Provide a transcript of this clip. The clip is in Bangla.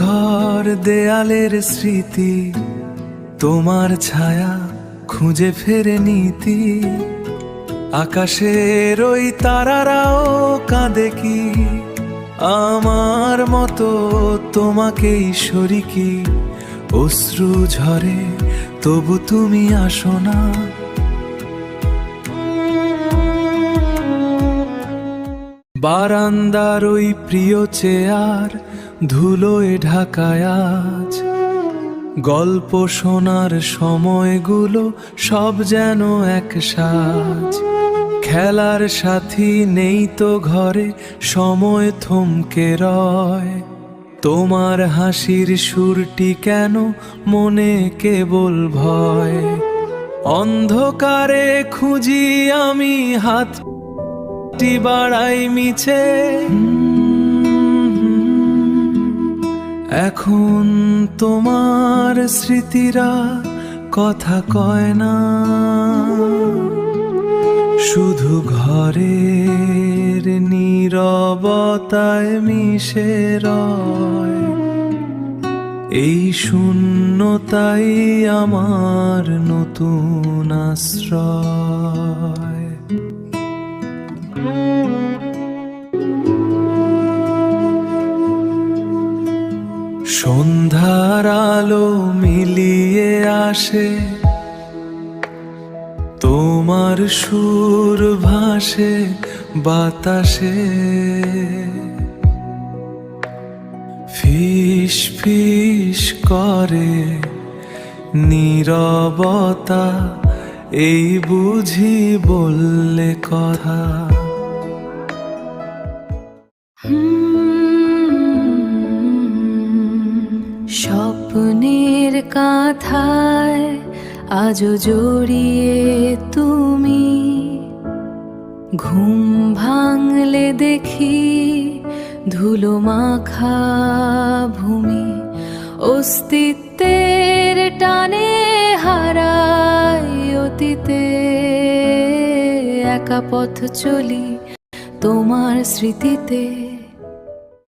ঘর দেয়ালের স্মৃতি, তোমার ছায়া খুঁজে ফেরে নীতি। আকাশের ওই তারারাও কাঁদে কি আমার মতো তোমাকেই শরিকি। অশ্রু ঝরে তবু তুমি আসো না। বারান্দার ওই প্রিয় চেয়ার ধুলোয় ঢাকায় আজ, গল্প শোনার সময়গুলো সব যেন এক সাজ। খেলার সাথী নেই তো ঘরে, সময় থমকে রয়। তোমার হাসির সুরটি কেন মনে কেবল ভয়। অন্ধকারে খুঁজি আমি, হাতটি বাড়াই মিছে। এখন তোমার স্মৃতিরা কথা কয় না, শুধু ঘরের নীরবতায় মিশে রয়। এই শূন্যতাই আমার নতুন আশ্রয়। সন্ধ্যার আলো মিলিয়ে আসে, তোমার সুর ভাসে বাতাসে। ফিস ফিস করে নীরবতা, এই বুঝি বললে কথা। স্বপ্নের কাঁথায় আজও জড়িয়ে তুমি, ঘুম ভাঙলে দেখি ধুলো মাখা ভূমি। অস্তিত্বের টানে হারাই অতীতে, একা পথ চলি তোমার স্মৃতিতে।